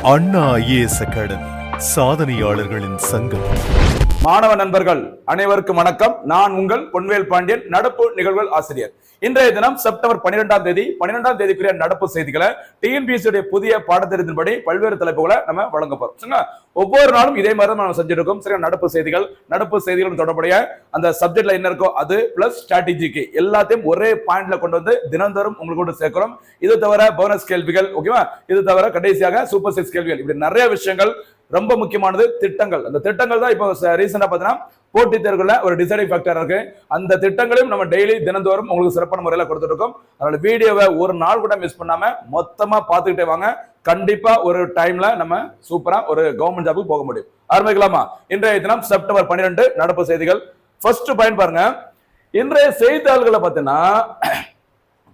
அண்ணா IAS academy சாதனையாளர்களின் சங்கம். மாணவ நண்பர்கள் அனைவருக்கும் வணக்கம். நான் உங்கள் பொன்வேல் பாண்டியன், நடப்பு நிகழ்வுகள் ஆசிரியர். இன்றைய தினம் செப்டம்பர் 12ஆம் தேதிக்குரிய நடப்பு செய்திகளை டிஎன்பிஎஸ்சி புதிய பாடத்திட்டத்தின்படி பல்வேறு தலைப்புகளை நம்ம வழங்க போறோம். ஒவ்வொரு நாளும் இதே மாதிரி நம்ம செஞ்சிருக்கோம். சரி, நடப்பு செய்திகள் தொடர்புடைய அந்த சப்ஜெக்ட்ல என்ன இருக்கோ அது பிளஸ் ஸ்ட்ராட்டஜிக்கு எல்லாத்தையும் ஒரே பாயிண்ட்ல கொண்டு வந்து தினந்தோறும் உங்களுக்கு கொண்டு சேர்க்கிறோம். இது தவிர போனஸ் கேள்விகள், ஓகேவா, இது தவிர கடைசியாக சூப்பர் 6 கேள்விகள், இப்படி நிறைய விஷயங்கள். ரொம்ப முக்கியமானது திட்டங்கள். அந்த திட்டங்கள் தான் இப்போ ரீசெண்டா பாத்தீங்கன்னா போட்டித் தேர்வுல ஒரு டிசைடிங் ஃபேக்டர் இருக்கு. அந்த திட்டங்களையும் நம்ம டெய்லி தினந்தோறும் உங்களுக்கு சிறப்பான முறையில கொடுத்துட்டு இருக்கோம். அதனால வீடியோவை ஒரு நாள் கூட மிஸ் பண்ணாம மொத்தமா பாத்துக்கிட்டே வாங்க. கண்டிப்பா ஒரு டைம்ல நம்ம சூப்பரா ஒரு கவர்மெண்ட் ஜாபுக்கு போக முடியும். ஆரம்பிக்கலாமா? இன்றைய தினம் செப்டம்பர் 12 நடப்பு செய்திகள். ஃபர்ஸ்ட் பாயிண்ட் பாருங்க. இன்றைய செய்தித்தாள்களை பார்த்தீங்கன்னா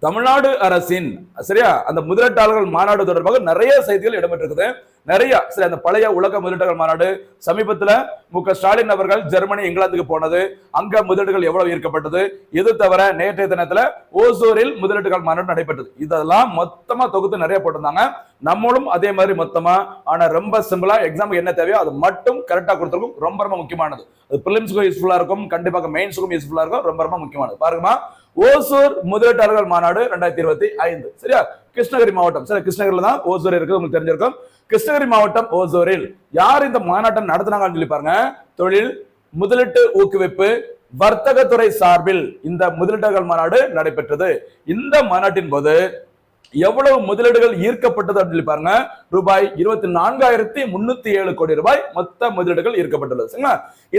தமிழ்நாடு அரசின் சரியா அந்த முதலீட்டாளர்கள் மாநாடு தொடர்பாக நிறைய செய்திகள் இடம்பெற்றிருக்குது. நிறைய சரி, அந்த பழைய உலக முதலீட்டாளர் மாநாடு சமீபத்துல மு.க. ஸ்டாலின் அவர்கள் ஜெர்மனி இங்கிலாந்துக்கு போனது, அங்க முதலீடுகள் எவ்வளவு ஈர்க்கப்பட்டது. இது தவிர நேற்றைய தினத்துல ஓசூரில் முதலீட்டுகள் மாநாடு நடைபெற்றது. இதெல்லாம் மொத்தமா தொகுத்து நிறைய போட்டிருந்தாங்க. நம்மளும் அதே மாதிரி மொத்தமா, ஆனா ரொம்ப சிம்பிளா எக்ஸாமுக்கு என்ன தேவையோ அது மட்டும் கரெக்டா கொடுத்திருக்கும். ரொம்ப ரொம்ப முக்கியமானது. அது பிலிம்ஸ்க்கும் யூஸ்ஃபுல்லா இருக்கும், கண்டிப்பாக மெயின்ஸுக்கும் யூஸ்ஃபுல்லா இருக்கும். ரொம்ப ரொம்ப முக்கியமானது. பாருங்கம்மா, ஓசூர் முதலீட்டாளர்கள் மாநாடு 2025 சரியா, கிருஷ்ணகிரி மாவட்டம். சரி, கிருஷ்ணகிரில தான் ஓசூர் இருக்கு, உங்களுக்கு தெரிஞ்சிருக்கும். கிருஷ்ணகிரி மாவட்டம் ஓசூரில் யார் இந்த மாநாட்டம் நடத்தினாங்கன்னு சொல்லி பாருங்க. தொழில் முதலீட்டு ஊக்குவிப்பு வர்த்தகத்துறை சார்பில் இந்த முதலீட்டாளர்கள் மாநாடு நடைபெற்றது. இந்த மாநாட்டின் போது எவ்வளவு முதலீடுகள் ஈர்க்கப்பட்டது அப்படின்னு பாருங்க. ரூபாய் 24,307 கோடி ரூபாய் மொத்த முதலீடுகள் ஈர்க்கப்பட்டுள்ளது.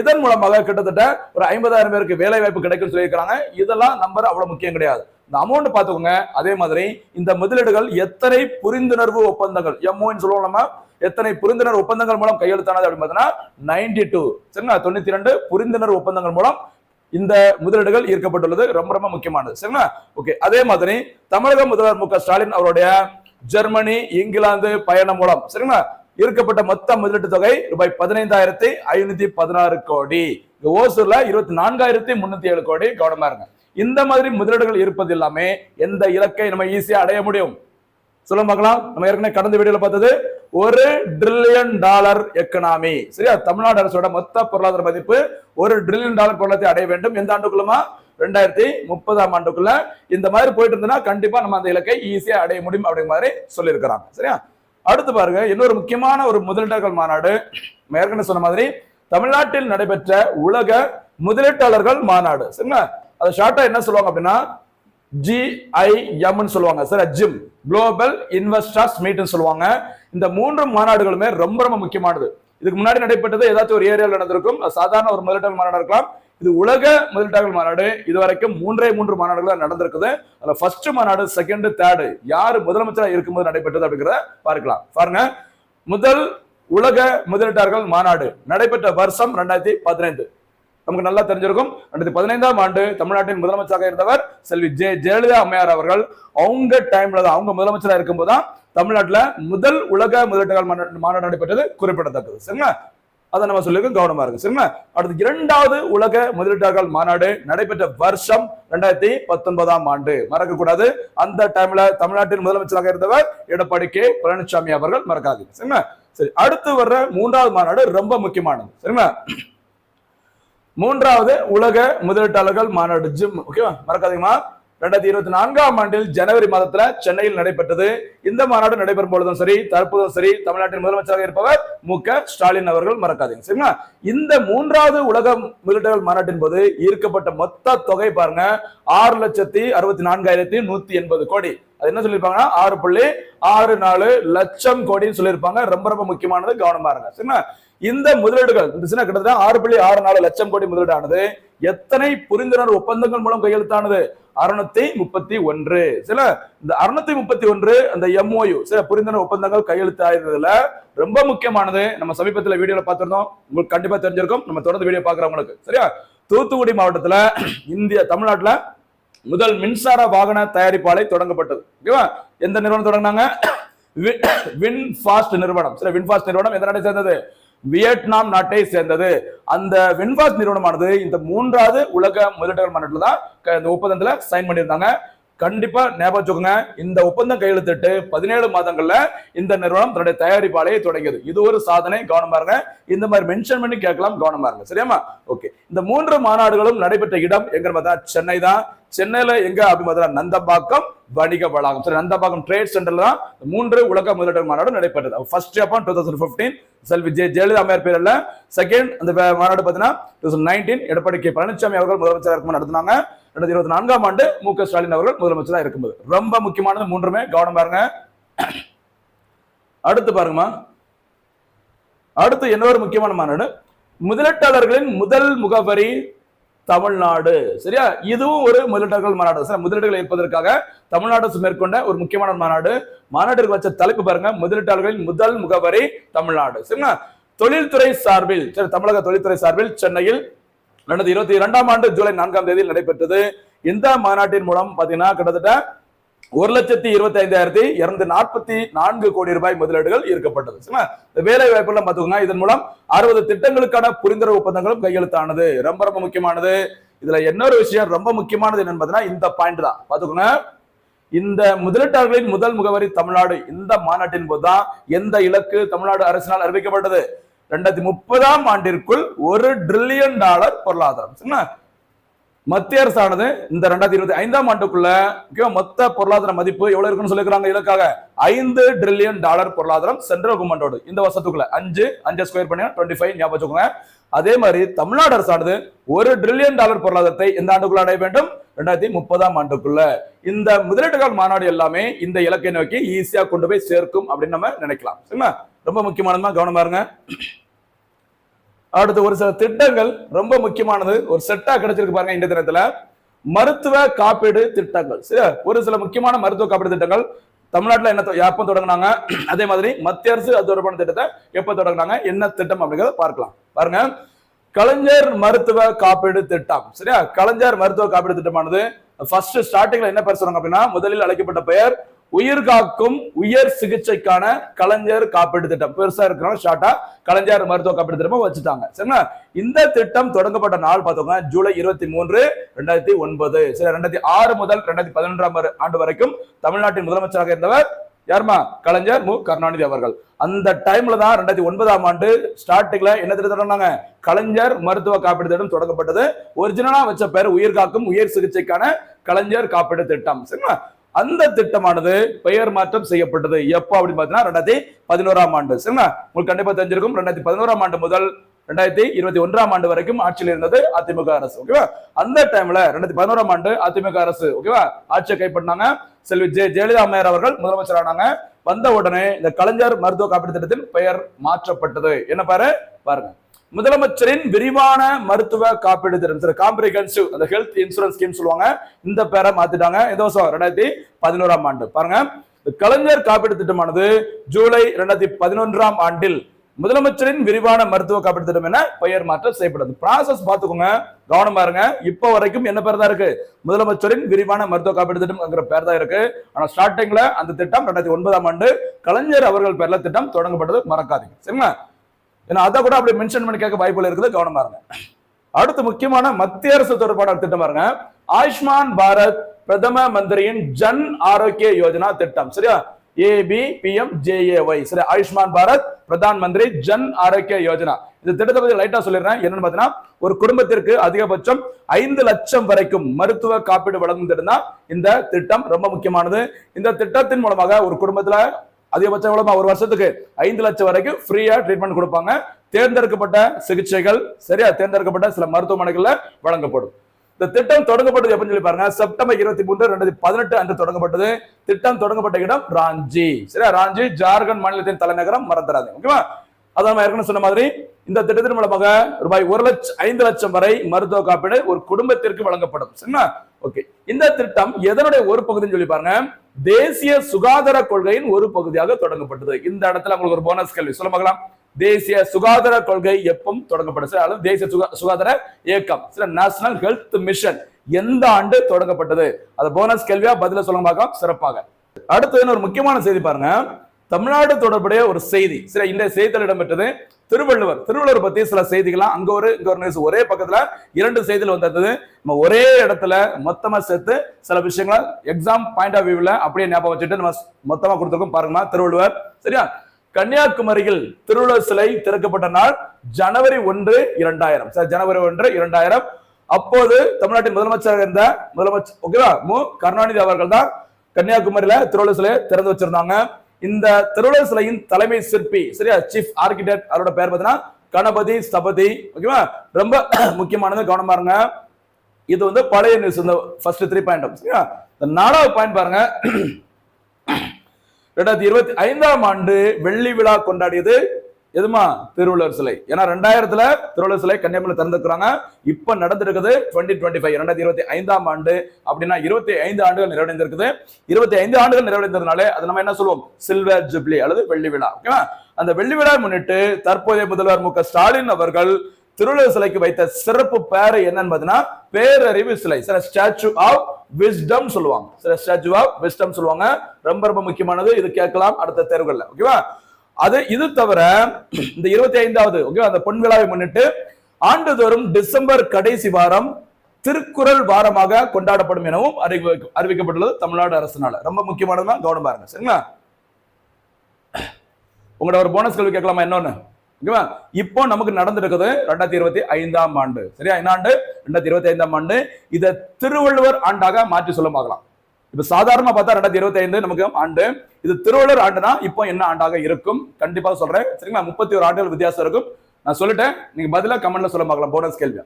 இதன் மூலமாக கிட்டத்தட்ட ஒரு 50,000 பேருக்கு வேலை வாய்ப்பு கிடைக்கும் சொல்லியிருக்காங்க. இதெல்லாம் நம்பர் அவ்வளவு முக்கியம் கிடையாது. இந்த அமௌண்ட் பாத்துக்கோங்க. அதே மாதிரி இந்த முதலீடுகள் எத்தனை புரிந்துணர்வு ஒப்பந்தங்கள், எம்ஓன்னு சொல்லுவோம் நம்ம, எத்தனை புரிந்துணர்வு ஒப்பந்தங்கள் மூலம் கையெழுத்தானது அப்படின்னு பார்த்தீங்கன்னா 92 சரிங்களா, 92 புரிந்துணர்வு ஒப்பந்தங்கள் மூலம் இந்த முதலீடுகள் ஈர்க்கப்பட்டுள்ளது. ரொம்ப ரொம்ப முக்கியமானது. சரிங்களா, ஓகே. அதே மாதிரி தமிழக முதல்வர் மு.க. ஸ்டாலின் அவருடைய ஜெர்மனி இங்கிலாந்து பயணம் மூலம் சரிங்களா ஈர்க்கப்பட்ட மொத்த முதலீட்டு தொகை ரூபாய் 15,516 கோடி. ஓசூர்ல 24,307 கோடி. கவனமா இருங்க. இந்த மாதிரி முதலீடுகள் இருப்பது எல்லாமே எந்த இலக்கை நம்ம ஈஸியா அடைய முடியும் சொல்ல பார்க்கலாம். நம்ம ஏற்கனவே கடந்த வீடியோல பார்த்தது $1 டிரில்லியன் எக்கனாமி சரியா. தமிழ்நாடு அரசோட மொத்த பொருளாதார மதிப்பு $1 டிரில்லியன் பொருளாதாரத்தை அடைய வேண்டும். எந்த ஆண்டுக்குள்ளமா? 2030 ஆண்டுக்குள்ள. இந்த மாதிரி போயிட்டு இருந்ததுன்னா கண்டிப்பா நம்ம அந்த இலக்கை ஈஸியா அடைய முடியும் அப்படிங்கிற மாதிரி சொல்லியிருக்கிறாங்க. சரியா, அடுத்து பாருங்க, இன்னொரு முக்கியமான ஒரு முதலீட்டாளர்கள் மாநாடு. ஏற்கனவே சொன்ன மாதிரி தமிழ்நாட்டில் நடைபெற்ற உலக முதலீட்டாளர்கள் மாநாடு. சரிங்களா, அது ஷார்ட்டா என்ன சொல்லுவாங்க அப்படின்னா GIM சொல்லுவாங்க. சரி, ஜிம் குளோபல் இன்வெஸ்டர்ஸ் மீட் சொல்லுவாங்க. இந்த 3 மாநாடுகளுமே ரொம்ப ரொம்ப முக்கியமானது. இதுக்கு முன்னாடி நடைபெற்றது ஏதாச்சும் ஒரு ஏரியாவில் நடந்திருக்கும், சாதாரண ஒரு முதலீட்டாளர் மாநாடு இருக்கலாம். இது உலக முதலீட்டாளர் மாநாடு. இதுவரைக்கும் 3 மாநாடுகள் நடந்திருக்குது. அதுல ஃபர்ஸ்ட் மாநாடு, செகண்ட், தேர்ட் யாரு முதலமைச்சராக இருக்கும்போது நடைபெற்றது அப்படிங்கிறத பார்க்கலாம். பாருங்க, முதல் உலக முதலீட்டாளர்கள் மாநாடு நடைபெற்ற வருஷம் 2015. நமக்கு நல்லா தெரிஞ்சிருக்கும். 2015ஆம் ஆண்டு தமிழ்நாட்டின் முதலமைச்சராக இருந்தவர் செல்வி ஜெயலலிதா அம்மையார் அவர்கள். அவங்க டைம்ல தான், அவங்க முதலமைச்சராக இருக்கும்போது தான் தமிழ்நாட்டில் முதல் உலக முதலீட்டாளர் மாநாடு நடைபெற்றது குறிப்பிடத்தக்கது. சரிங்களா, அதை நம்ம சொல்லிருக்கோம், கவனமா இருக்கு. சரிங்களா, அடுத்து 2வது உலக முதலீட்டாளர்கள் மாநாடு நடைபெற்ற வருஷம் 2019ஆம் ஆண்டு. மறக்க கூடாது. அந்த டைம்ல தமிழ்நாட்டின் முதலமைச்சராக இருந்தவர் எடப்பாடி கே பழனிசாமி அவர்கள். மறக்காதீங்க. சரிங்களா, சரி, அடுத்து வர்ற 3வது மாநாடு ரொம்ப முக்கியமானது. சரிங்களா, 3வது உலக முதலீட்டாளர்கள் மாநாடு ஜிம். ஓகேவா, மறக்காதீங்கம்மா. 2024ஆம் ஆண்டில் ஜனவரி மாதத்துல சென்னையில் நடைபெற்றது. இந்த மாநாடு நடைபெறும் பொழுதும் சரி, தற்போதும் சரி, தமிழ்நாட்டின் முதலமைச்சராக இருப்பவர் மு.க. ஸ்டாலின் அவர்கள். மறக்காதீங்க. சரிங்களா, இந்த 3வது உலக முதலீட்டாளர்கள் மாநாட்டின் போது ஈர்க்கப்பட்ட மொத்த தொகை பாருங்க 6,64,180 கோடி. அது என்ன சொல்லிருப்பாங்கன்னா 6.64 லட்சம் கோடின்னு சொல்லியிருப்பாங்க. ரொம்ப ரொம்ப முக்கியமானது, கவனமா இருங்க. சரிங்களா, இந்த முதலீடுகள் கிட்டத்தட்ட 6.64 லட்சம் கோடி முதலீடானது எத்தனை புரிந்துணர்வு ஒப்பந்தங்கள் மூலம் கையெழுத்தானது? 631. சில இந்த 631 அந்த MOU சில புரிந்துணர்வு ஒப்பந்தங்கள் கையெழுத்தாயிருந்ததுல ரொம்ப முக்கியமானது. நம்ம சமீபத்தில் வீடியோல பார்த்திருந்தோம், உங்களுக்கு கண்டிப்பா தெரிஞ்சிருக்கும். நம்ம தொடர்ந்து வீடியோ பாக்குறவங்களுக்கு சரியா. தூத்துக்குடி மாவட்டத்துல தமிழ்நாட்டுல முதல் மின்சார வாகன தயாரிப்பு ஆலை தொடங்கப்பட்டது. ஓகேவா, எந்த நிறுவனம் தொடங்கினாங்க? வின்ஃபாஸ்ட் நிறுவனம். சரி, வின்ஃபாஸ்ட் நிறுவனம் எந்த நாட்டை சேர்ந்தது? வியட்நாம் நாட்டை சேர்ந்தது. அந்த வின்ஃபாஸ்ட் நிறுவனமானது இந்த 3வது உலக முதலீட்டாளர் மாநாட்டில் தான் இந்த ஒப்பந்தத்துல சைன் பண்ணியிருந்தாங்க. கண்டிப்பா ஞாபகம் வச்சுக்கோங்க. இந்த ஒப்பந்தம் கையெழுத்திட்டு 17 மாதங்கள்ல இந்த நிறுவனம் தன்னுடைய தயாரிப்பு ஆலையை தொடங்கியது. இது ஒரு சாதனை, கவனமா இருங்க. இந்த மாதிரி மென்ஷன் பண்ணி கேட்கலாம், கவனமா இருங்க. சரியாமா? ஓகே. இந்த 3 மாநாடுகளும் நடைபெற்ற இடம் எங்க பார்த்தா சென்னை தான். சென்னையில எங்க அப்படின்னு பார்த்தா நந்தம்பாக்கம் வணிக வளாகம். சரி, நந்தம்பாக்கம் ட்ரேட் சென்டர்ல தான் 3 உலக முதலீட்டு மாநாடு நடைபெற்றது. ஃபர்ஸ்ட் ஜப்பான் 2015 செல்வி ஜெயலலிதா அம்மையார் பேர்ல, செகண்ட் அந்த மாநாடு பார்த்தீங்கன்னா 2019 எடப்பாடி கே பழனிசாமி அவர்கள் முதலமைச்சராக இருக்கும்போது நடத்தினாங்க. 2024ஆம் ஆண்டு மு.க. ஸ்டாலின் அவர்கள் முதலமைச்சராக இருக்கும்போது. ரொம்ப முக்கியமானது 3மே, கவனம் பாருங்க. அடுத்து பாருங்கம்மா, அடுத்து இன்னொரு முக்கியமான மாநாடு, முதலீட்டாளர்களின் முதல் முகவரி தமிழ்நாடு. சரியா? இதுவும் ஒரு முதலீட்டாளர்கள் மாநாடு. முதலீடுகள் ஏற்பதற்காக தமிழ்நாடு மேற்கொண்ட ஒரு முக்கியமான மாநாடு. மாநாட்டிற்கு வச்ச தலைப்பு பாருங்க, முதலீட்டாளர்களின் முதல் முகவரி தமிழ்நாடு. சரிங்களா? தொழில்துறை சார்பில், சரி, தமிழக தொழில்துறை சார்பில் சென்னையில் 2022ஆம் ஆண்டு ஜூலை 4ஆம் தேதியில் நடைபெற்றது. இந்த மாநாட்டின் மூலம் பாத்தீங்கன்னா கிட்டத்தட்ட 1,25,244 கோடி ரூபாய் முதலீடுகள் ஈர்க்கப்பட்டது. வேலை வாய்ப்புகள் பாத்துக்கோங்க. இதன் மூலம் 60 திட்டங்களுக்கான புரிந்துணர்வு ஒப்பந்தங்களும் கையெழுத்தானது. ரொம்ப ரொம்ப முக்கியமானது. இதுல இன்னொரு விஷயம் ரொம்ப முக்கியமானது என்னன்னு பாத்தீங்கன்னா இந்த பாயிண்ட் தான் பாத்துக்கோங்க. இந்த முதலீட்டாளர்களின் முதல் முகவரி தமிழ்நாடு இந்த மாநாட்டின் போதுதான் எந்த இலக்கு தமிழ்நாடு அரசினால் அறிவிக்கப்பட்டது? 2030ஆம் ஆண்டிற்குள் $1 டிரில்லியன் பொருளாதாரம். மத்திய அரசானது இந்த 2025ஆம் ஆண்டுக்குள்ள மொத்த பொருளாதார மதிப்பு எவ்வளவு இருக்குன்னு சொல்லிருக்காங்க இலக்காக? $5 டிரில்லியன் பொருளாதாரம் சென்ட்ரல் கவர்மெண்டோடு இந்த வருஷத்துக்குள்ள 5 ஸ்கொயர் பண்ணி 25 ஞாபகம் வச்சுக்கோங்க. அதே மாதிரி தமிழ்நாடு அரசானது $1 டிரில்லியன் பொருளாதாரத்தை எந்த ஆண்டுக்குள்ள அடைய வேண்டும்? 2030ஆம் ஆண்டுக்குள்ள. இந்த முதலீட்டுகள் மாநாடு எல்லாமே இந்த இலக்கை நோக்கி ஈஸியா கொண்டு போய் சேர்க்கும் அப்படின்னு நம்ம நினைக்கலாம். சரிங்களா? ரொம்ப முக்கியமானதுமா, கவனமா இருங்க. அடுத்து ஒரு சில திட்டங்கள் ரொம்ப முக்கியமானது, ஒரு செட்டா கிடைச்சிருக்கு பாருங்க இந்த தினத்துல. மருத்துவ காப்பீடு திட்டங்கள். சரி, ஒரு சில முக்கியமான மருத்துவ காப்பீடு திட்டங்கள் தமிழ்நாட்டுல என்ன எப்ப தொடங்கினாங்க, அதே மாதிரி மத்திய அரசு அது தொடர்பான திட்டத்தை எப்ப தொடங்கினாங்க, என்ன திட்டம் அப்படிங்கறத பார்க்கலாம். பாருங்க, கலைஞர் மருத்துவ காப்பீடு திட்டம். சரியா? கலைஞர் மருத்துவ காப்பீடு திட்டமானது ஃபர்ஸ்ட் ஸ்டார்டிங்ல என்ன பேர் சொல்றாங்க அப்படின்னா, முதலில் அழைக்கப்பட்ட பெயர் உயிர் காக்கும் உயர் சிகிச்சைக்கான கலைஞர் காப்பீடு திட்டம். பெருசா இருக்கிறாங்க, ஷார்ட்டா கலைஞர் மருத்துவ காப்பீடு திட்டம் வச்சுட்டாங்க. சரிங்களா? இந்த திட்டம் தொடங்கப்பட்ட நாள் பார்த்தோங்க ஜூலை 23, 2009. சரி, 2006 முதல் 2011ஆம் ஆண்டு வரைக்கும் தமிழ்நாட்டின் முதலமைச்சராக இருந்தவர் யாருமா? கலைஞர் மு. கருணாநிதி அவர்கள். அந்த டைம்ல தான் 2009ஆம் ஆண்டு ஸ்டார்டிங்ல என்ன திட்டம் தொடங்கினாங்க? கலைஞர் மருத்துவ காப்பீடு திட்டம் தொடங்கப்பட்டது. ஒரிஜினலா வச்ச பேர் உயிர் காக்கும் உயர் சிகிச்சைக்கான கலைஞர் காப்பீடு திட்டம். சரிங்களா? அந்த திட்டமானது பெயர் மாற்றம் செய்யப்பட்டது. எப்போ அப்படின்னு பாத்தீங்கன்னா 2011ஆம் ஆண்டு. சரிங்களா? உங்களுக்கு கண்டிப்பா தெரிஞ்சிருக்கும். 2011ஆம் ஆண்டு முதல் 2021ஆம் ஆண்டு வரைக்கும் ஆட்சியில் இருந்தது அதிமுக அரசு. ஓகேவா? அந்த டைம்ல 2011ஆம் ஆண்டு அதிமுக அரசு ஓகேவா ஆட்சியை கைப்பற்றினாங்க. செல்வி ஜெயலலிதா அம்மையார் அவர்கள் முதலமைச்சரானாங்க. வந்த உடனே இந்த கலைஞர் மருத்துவ காப்பீடு திட்டத்தின் பெயர் மாற்றப்பட்டது. என்ன பாருங்க, முதலமைச்சரின் விரிவான மருத்துவ காப்பீடு திட்டம், காம்ப்ரிஹென்சிவ் அந்த ஹெல்த் இன்சூரன்ஸ் ஸ்கீம் சொல்லுவாங்க. இந்த பேரை மாத்திட்டாங்க. இந்த வருஷம் 2011ஆம் ஆண்டு. பாருங்க, கலைஞர் காப்பீடு திட்டமானது ஜூலை 2011ஆம் ஆண்டில் முதலமைச்சரின் விரிவான மருத்துவ காப்பீடு திட்டம் என பெயர் மாற்றம் செய்யப்பட்டது. ப்ராசஸ் பாத்துக்கோங்க, கவனமா இருங்க. இப்ப வரைக்கும் என்ன பேர் தான் இருக்கு? முதலமைச்சரின் விரிவான மருத்துவ காப்பீடு திட்டம் பேர் தான் இருக்கு. ஆனா ஸ்டார்டிங்ல அந்த திட்டம் 2009ஆம் ஆண்டு கலைஞர் அவர்கள் பேர்ல திட்டம் தொடங்கப்பட்டது, மறக்காதீங்க. சரிங்களா? ஏன்னா அதை கூட அப்படி மென்ஷன் பண்ணி கேட்க வாய்ப்புகள் இருக்குது, கவனமா இருங்க. அடுத்து முக்கியமான மத்திய அரசு தொடர்பான திட்டம் பாருங்க, ஆயுஷ்மான் பாரத் பிரதம மந்திரியின் ஜன் ஆரோக்கிய யோஜனா திட்டம். சரியா? ABPMJAY. சரி, ஆயுஷ்மான் பாரத் பிரதான் மந்திரி ஜன் ஆரோக்கிய யோஜனா. இந்த திட்டத்தை பத்தி லைட்டா சொல்லிடுறேன். என்னன்னு பாத்தீங்கன்னா, ஒரு குடும்பத்திற்கு அதிகபட்சம் 5 லட்சம் வரைக்கும் மருத்துவ காப்பீடு வழங்கும் திட்டம் தான் இந்த திட்டம். ரொம்ப முக்கியமானது. இந்த திட்டத்தின் மூலமாக ஒரு குடும்பத்துல அதிகபட்சம் ஒரு வருஷத்துக்கு 5 லட்சம் வரைக்கும் ஃப்ரீயா ட்ரீட்மெண்ட் கொடுப்பாங்க. தேர்ந்தெடுக்கப்பட்ட சிகிச்சைகள், சரியா, தேர்ந்தெடுக்கப்பட்ட சில மருத்துவமனைகள்ல வழங்கப்படும். இந்த திட்டம் தொடங்கப்பட்டது எப்படின்னு சொல்லி பாருங்க, செப்டம்பர் 23, 2018 அன்று தொடங்கப்பட்டது. திட்டம் தொடங்கப்பட்ட இடம் ராஞ்சி. சரியா? ராஞ்சி ஜார்க்கண்ட் மாநிலத்தின் தலைநகரம், மறந்துடாது. ஓகேவா? அதான் நான் ஏற்கனவே சொன்ன மாதிரி இந்த திட்டத்தின் மூலமாக ரூபாய் 5 லட்சம் வரை மருத்துவ காப்பீடு ஒரு குடும்பத்திற்கு வழங்கப்படும். சரிங்களா? ஓகே. இந்த திட்டம் எதனுடைய ஒரு பகுதின்னு சொல்லி பாருங்க, தேசிய சுகாதார கொள்கையின் ஒரு பகுதியாக தொடங்கப்பட்டது. இந்த இடத்துல உங்களுக்கு ஒரு போனஸ் கேள்வி சொல்ல பார்க்கலாம். தேசிய சுகாதார கொள்கை எப்போ தொடங்கப்பட்டது? தேசிய சுகாதார இயக்கம், நேஷனல் ஹெல்த் மிஷன் எந்த ஆண்டு தொடங்கப்பட்டது? அது போனஸ் கேள்வியா பதில சொல்ல பார்க்கலாம் சிறப்பாக. அடுத்து ஒரு முக்கியமான செய்தி பாருங்க, தமிழ்நாடு தொடர்புடைய ஒரு செய்தி. சரி, இந்த செய்தியில் இடம்பெற்றது திருவள்ளுவர் பத்தி சில செய்திகள்லாம் அங்க ஒரு நியூஸ், ஒரே பக்கத்துல 2 செய்திகள் வந்தது. நம்ம ஒரே இடத்துல மொத்தமா சேர்த்து சில விஷயங்களை எக்ஸாம் பாயிண்ட் ஆஃப் வியூல அப்படியே ஞாபகம் வச்சுட்டு நம்ம மொத்தமா கொடுத்துருக்கோம். பாருங்க, திருவள்ளுவர். சரியா, கன்னியாகுமரியில் திருவள்ளுவர் சிலை திறக்கப்பட்ட நாள் ஜனவரி 1, 2000. ஜனவரி 1, 2000. அப்போது தமிழ்நாட்டின் முதலமைச்சராக இருந்த ஓகேவா கருணாநிதி அவர்கள் தான் கன்னியாகுமரியில திருவள்ளுவர் சிலையை திறந்து வச்சிருந்தாங்க. இந்த திருவள்ளுவர் சிலையின் தலைமை சிற்பி, சரியா, சீஃப் ஆர்கிடெக்ட், அவரோட பேர் பார்த்தீங்கன்னா கணபதி ஸ்தபதி. ஓகேவா, ரொம்ப முக்கியமானது, கவனமா இருங்க. இது வந்து பழைய நியூஸ், இந்த ஃபர்ஸ்ட் 3 பாயிண்ட். சரியா, இந்த 4வது பாயிண்ட் பாருங்க. 2025ஆம் ஆண்டு வெள்ளி விழா கொண்டாடியது எதுமா? திருவள்ளுவர் சிலை. ஏன்னா 2000ல திருவள்ளுவர் சிலை கன்னியாகுமரியில் திறந்துக்கிறாங்க. இப்ப நடந்திருக்குது 2025, 2025ஆம் ஆண்டு. அப்படின்னா 25 ஆண்டுகள் நிறைவடைந்திருக்குது. 25 ஆண்டுகள் நிறைவடைந்ததுனாலே அது நம்ம என்ன சொல்லுவோம்? சில்வர் ஜூப்ளி அல்லது வெள்ளி விழா. ஓகேவா, அந்த வெள்ளி விழா முன்னிட்டு தற்போதைய முதல்வர் மு க ஸ்டாலின் அவர்கள் திருவள்ளுவர் சிலைக்கு வைத்த சிறப்பு பேர் என்னன்னு பாத்தீங்கன்னா பேரறிவு சிலை. ஸ்டாச்சு ஆஃப் விஸ்டம் சொல்லுவாங்க. ஸ்டாச்சு ஆஃப் விஸ்டம் சொல்லுவாங்க. ரொம்ப ரொம்ப முக்கியமானது, இது கேட்கலாம் அடுத்த தேர்வுகள்ல. ஓகேவா, இது தவிர இந்த 25வது ஓகே அந்த பொன் விழாவை முன்னிட்டு ஆண்டுதோறும் டிசம்பர் கடைசி வாரம் திருக்குறள் வாரமாக கொண்டாடப்படும் எனவும் அறிவிக்கப்பட்டுள்ளது தமிழ்நாடு அரசினால. ரொம்ப முக்கியமானதுதான், கவனமா இருங்க. சரிங்களா, உங்களோட ஒரு போனஸ் கேள்வி கேட்கலாமா? என்னன்னு ஓகேவா, இப்போ நமக்கு நடந்திருக்குது 2025ஆம் ஆண்டு. சரியா, என்ன ஆண்டு? 2025ஆம் ஆண்டு. இதை திருவள்ளுவர் ஆண்டாக மாற்றி சொல்ல பார்க்கலாம். இப்ப சாதாரணமா பார்த்தா 2025 நமக்கு ஆண்டு. இது திருவள்ளுவர் ஆண்டுனா இப்போ என்ன ஆண்டாக இருக்கும்? கண்டிப்பா சொல்றேன். சரிங்களா, 31 ஆண்டுகள் வித்தியாசம் இருக்கும். நான் சொல்லிட்டேன், நீங்க பதிலா கமெண்ட்ல சொல்ல பார்க்கலாம், போனஸ் கேள்வி.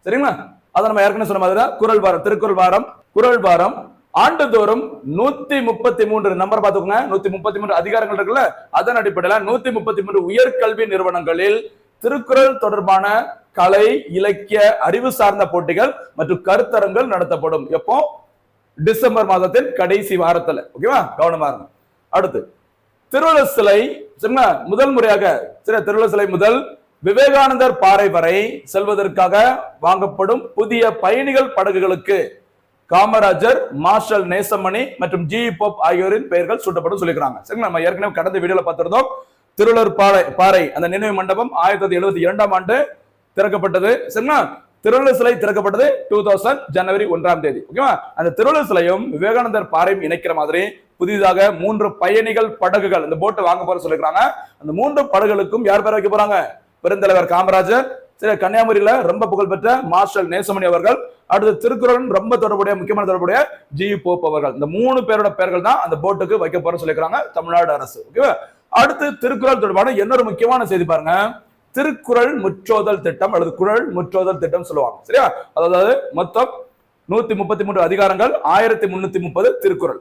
சரிங்களா, அதை நம்ம ஏற்கனவே சொன்ன மாதிரி குறள் வாரம், திருக்குறள் வாரம், குறள் வாரம் ஆண்டுதோறும் 133 நம்பர் பார்த்துக்கோங்க, 133 அதிகாரங்கள் இருக்குல்ல, அதன் அடிப்படையில் 133 உயர்கல்வி நிறுவனங்களில் திருக்குறள் தொடர்பான கலை, இலக்கிய, அறிவு சார்ந்த போட்டிகள் மற்றும் கருத்தரங்கள் நடத்தப்படும். எப்போ? டிசம்பர் மாதத்தின் கடைசி வாரத்துல. ஓகேவா, கவனமா இருங்க. அடுத்து திருவள்ளுவர் சிலை. சரிங்களா, முதல் முறையாக திருவள்ளுவர் சிலை முதல் விவேகானந்தர் பாறை வரை செல்வதற்காக வாங்கப்படும் புதிய பயணிகள் படகுகளுக்கு காமராஜர், மார்ஷல் நேசமணி மற்றும் ஜி போப் ஆகியோரின் பெயர்கள் சூட்டப்படும் சொல்லிக்கிறாங்க. சரிங்களா, நம்ம ஏற்கனவே கடந்த வீடியோல பார்த்திருந்தோம். திருவள்ளுவர் பாறை அந்த நினைவு மண்டபம் 1972ஆம் ஆண்டு திறக்கப்பட்டது. சரிங்களா, திருவள்ளுவர் சிலை திறக்கப்பட்டது 2000 ஜனவரி 1ஆம் தேதி. ஓகேவா, அந்த திருவள்ளுவர் சிலையும் விவேகானந்தர் பாறையும் இணைக்கிற மாதிரி புதிதாக 3 பயணிகள் படகுகள் இந்த போட்டு வாங்க போற சொல்லிருக்காங்க. அந்த 3 படகுகளுக்கும் யார் பேர் வைக்க போறாங்க? பெருந்தலைவர் காமராஜர், சரி, கன்னியாகுமரியில ரொம்ப புகழ்பெற்ற மார்ஷல் நேசமணி அவர்கள், அடுத்து திருக்குறள் ரொம்ப தொடர்புடைய முக்கியமான தொடர்புடைய ஜி போப் அவர்கள். இந்த 3 பேரோட பெயர்கள் தான் அந்த போட்டுக்கு வைக்க போற சொல்லிருக்காங்க தமிழ்நாடு அரசு. ஓகேவா, அடுத்து திருக்குறள் தொடர்பான இன்னொரு முக்கியமான செய்தி பாருங்க. திருக்குறள் முற்றோதல் திட்டம் அல்லது குறள் முற்றோதல் திட்டம் சொல்லுவாங்க. சரியா, அதாவது மொத்தம் 133 அதிகாரங்கள், 1330 திருக்குறள்.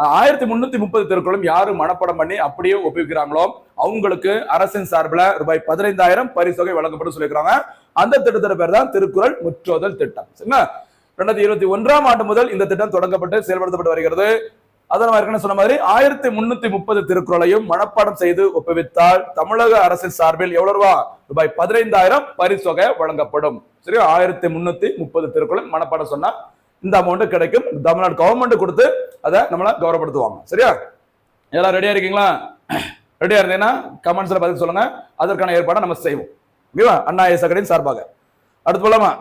1330 திருக்குறளும் யாரு மனப்பாடம் பண்ணி அப்படியே ஒப்புவிக்கிறாங்களோ அவங்களுக்கு அரசின் சார்பில் ரூபாய் 15,000 பரிசொகை வழங்கப்படும் சொல்லியிருக்காங்க. அந்த திட்டத்தோட பேர் தான் திருக்குறள் முற்றோதல் திட்டம். சரிங்களா, 2021ஆம் ஆண்டு முதல் இந்த திட்டம் தொடங்கப்பட்டு செயல்படுத்தப்பட்டு வருகிறது. அதை நம்ம ஏற்கனவே சொன்ன மாதிரி 1330 திருக்குறளையும் மனப்பாடம் செய்து ஒப்புவித்தால் தமிழக அரசின் சார்பில் எவ்வளவு ரூபா? ரூபாய் 15,000 பரிசொகை வழங்கப்படும். சரியா, 1330 திருக்குறள் மனப்பாடம் சொன்னா இந்த அமௌண்ட் கிடைக்கும். தமிழ்நாடு கவர்மெண்ட் கொடுத்து அதை நம்மள கௌரவப்படுத்துவாங்க. சரியா, எல்லாம் ரெடியா இருக்கீங்களா? ரெடியா இருந்தீங்கன்னா கமெண்ட்ஸ்ல பதில் சொல்லுங்க, அதற்கான ஏற்பாடை நம்ம செய்வோம். ஓகேவா, அண்ணா ஏசகரின் சார்பாக. அடுத்து போலாமா?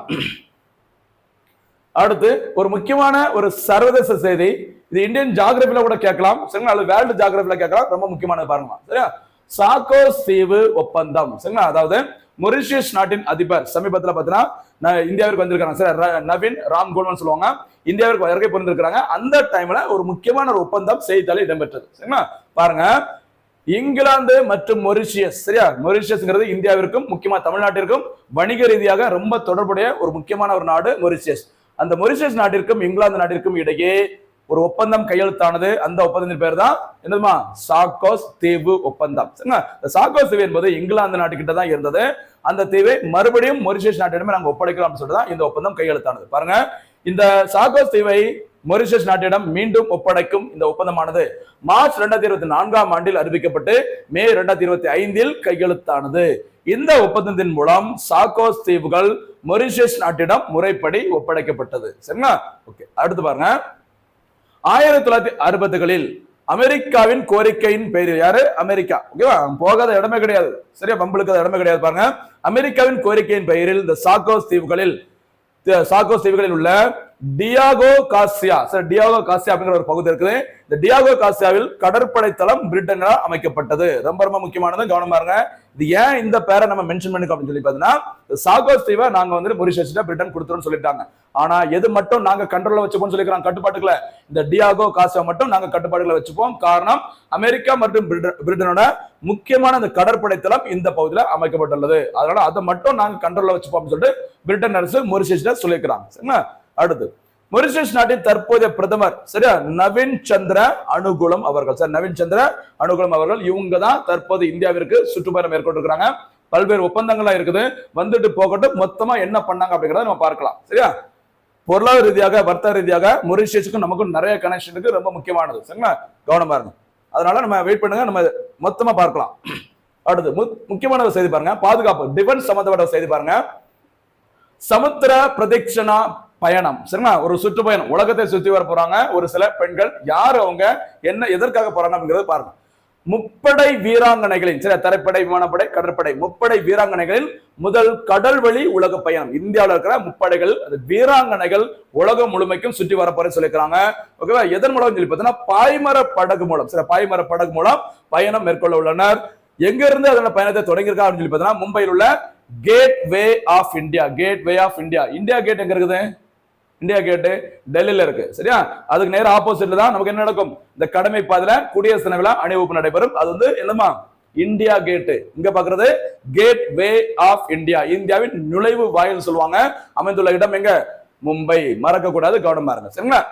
அடுத்து ஒரு முக்கியமான ஒரு சர்வதேச செய்தி. இது இந்தியன் ஜியோகிராபில கூட கேட்கலாம். சரிங்களா, அல்லது வேர்ல்டு ஜியோகிராபில கேட்கலாம். ரொம்ப முக்கியமானது பாருங்க. சரியா, சாக்கோஸ் தீவு ஒப்பந்தம். சரிங்களா, அதாவது மொரிஷியஸ் நாட்டின் அதிபர் சமீபத்தில் பார்த்தீங்கன்னா இந்தியாவிற்கு வந்திருக்காங்க. சரி, நவீன் ராம்கோல்வன் சொல்லுவாங்க. இந்தியாவிற்கு வருகை புரிந்திருக்கிறாங்க. அந்த டைம்ல ஒரு முக்கியமான ஒரு ஒப்பந்தம் செய்தித்தாளில் இடம்பெற்றது. சரிங்களா, பாருங்க. இங்கிலாந்து மற்றும் மொரிஷியஸ். சரியா, மொரிஷியஸ்ங்கிறது இந்தியாவிற்கும் முக்கியமா தமிழ்நாட்டிற்கும் வணிக ரீதியாக ரொம்ப தொடர்புடைய ஒரு முக்கியமான ஒரு நாடு மொரிஷியஸ். அந்த மொரிஷியஸ் நாட்டிற்கும் இங்கிலாந்து நாட்டிற்கும் இடையே ஒரு ஒப்பந்தம் கையெழுத்தானது. அந்த ஒப்பந்தத்தின் பேர் தான் என்னதுமா? சாக்கோஸ் தீவு ஒப்பந்தம். சாக்கோஸ் தீவு என்பது இங்கிலாந்து நாட்டுக்கிட்ட தான் இருந்தது. அந்த தீவை மறுபடியும் மொரிஷியஸ் நாட்டிடமே நாங்க ஒப்படைக்கலாம் சொல்லிட்டு இந்த ஒப்பந்தம் கையெழுத்தானது. பாருங்க, இந்த சாக்கோஸ் தீவை மொரிஷியஸ் நாட்டிடம் மீண்டும் ஒப்படைக்கும் இந்த ஒப்பந்தமானது மார்ச் 2024ஆம் ஆண்டில் அறிவிக்கப்பட்டு மே 2025இல் கையெழுத்தானது. இந்த ஒப்பந்தத்தின் மூலம் சாக்கோஸ் தீவுகள் மொரிஷியஸ் நாட்டிடம் முறைப்படி ஒப்படைக்கப்பட்டது. சரிங்களா, ஓகே. அடுத்து பாருங்க, 1960களில் அமெரிக்காவின் கோரிக்கையின் பேரில், யாரு? அமெரிக்கா. ஓகேவா? போகாத இடமே கிடையாது, சரியா? பம்பளுக்காத இடமே கிடையாது. பாருங்க, அமெரிக்காவின் கோரிக்கையின் பெயரில் இந்த சாக்கோஸ் தீவுகளில் உள்ள டியாகோ காசியா, டியாகோ காசியா அப்படிங்கிற ஒரு பகுதி இருக்குது. இந்த டியாகோ காசியாவில் கடற்படை தளம் பிரிட்டனால் அமைக்கப்பட்டது. ரொம்ப ரொம்ப முக்கியமானது, கவனமா இருங்க. இது ஏன் இந்த பேரை நம்ம மென்ஷன் பண்ணிக்கோ அப்படின்னு சொல்லி பாத்தீங்கன்னா, சாகோஸ் தீவை நாங்க வந்து மொரிஷியஸ் பிரிட்டன் கொடுத்துருன்னு சொல்லிட்டாங்க. ஆனா எது மட்டும் நாங்க கண்ட்ரோல்ல வச்சுப்போம் சொல்லிக்கிறாங்க, கட்டுப்பாட்டுக்குள்ள. இந்த டியாகோ காசியா மட்டும் நாங்க கட்டுப்பாட்டுக்குள்ள வச்சுப்போம். காரணம், அமெரிக்கா மற்றும் பிரிட்டனோட முக்கியமான அந்த கடற்படை தளம் இந்த பகுதியில் அமைக்கப்பட்டுள்ளது. அதனால அதை மட்டும் நாங்க கண்ட்ரோல்ல வச்சுப்போம் சொல்லிட்டு பிரிட்டன் அரசு மொரிஷியஸ் சொல்லிக்கிறாங்க. சரிங்களா? அடுத்து, மொரிஷியஸ் நாட்டின் தற்போதைய பிரதமர், சரியா, நவீன் சந்திர அனுகுலம் அவர்கள். சார், நவீன் சந்திர அனுகுலம் அவர்கள். இவங்க தான் தற்போது இந்தியாவிற்கு சுற்றுப்பயணம் மேற்கொண்டிருக்கிறாங்க. பல்வேறு ஒப்பந்தங்கள்லாம் இருக்குது. வந்துட்டு போகட்டும், மொத்தமா என்ன பண்ணாங்க அப்படிங்கறத நம்ம பார்க்கலாம். சரியா? பொருளாதார ரீதியாக, வர்த்தக ரீதியாக மொரிஷியஸுக்கும் நமக்கும் நிறைய கனெக்ஷன் இருக்கு. ரொம்ப முக்கியமானது. சரிங்களா? கவனமா இருங்க. அதனால நம்ம வெயிட் பண்ணுங்க, நம்ம மொத்தமா பார்க்கலாம். அடுத்து முக்கியமான செய்தி பாருங்க, பாதுகாப்பு, டிஃபென்ஸ் சம்பந்தப்பட்ட செய்தி பாருங்க. சமுத்திர பிரதட்சணா பயணம், சரிங்களா? ஒரு சுற்றுப்பயணம், உலகத்தை சுற்றி வர போறாங்க ஒரு சில பெண்கள். யார் அவங்க, என்ன எதற்காக போறாங்க அப்படிங்கறது பாருங்க. முப்படை வீராங்கனைகளின், சரி, தரைப்படை, விமானப்படை, கடற்படை, முப்படை வீராங்கனைகளின் முதல் கடல்வழி உலக பயணம். இந்தியாவில் இருக்கிற முப்படைகள், வீராங்கனைகள் உலகம் முழுமைக்கும் சுற்றி வரப்போறேன்னு சொல்லிக்கிறாங்க. ஓகேவா? எதன் மூலம் சொல்லி பார்த்தீங்கன்னா, பாய்மர படகு மூலம், சரி, பாய்மர படகு மூலம் பயணம் மேற்கொள்ள உள்ளனர். எங்க இருந்து அதோட பயணத்தை தொடங்கியிருக்கா அப்படின்னு சொல்லி பார்த்தீங்கன்னா, மும்பையில் உள்ள Gateway of India. Gateway of India, India Gate எங்க இருக்குது? இந்தியா கேட் டெல்லியில இருக்கு. சரியா? அதுக்கு நேர ஆப்போசிட்ல தான் நமக்கு என்ன நடக்கும், இந்த கடமை பாதையில குடியரசு தின விழா அணிவகுப்பு நடைபெறும். அது வந்து என்னமா, இந்தியா கேட். இங்க பாக்குறது கேட் வே ஆஃப் இந்தியா, இந்தியாவின் நுழைவு வாயில் சொல்லுவாங்க. அமைந்துள்ள இடம் எங்க? மும்பை. மறக்க கூடாது, கவனமா இருங்க. சரிங்களா?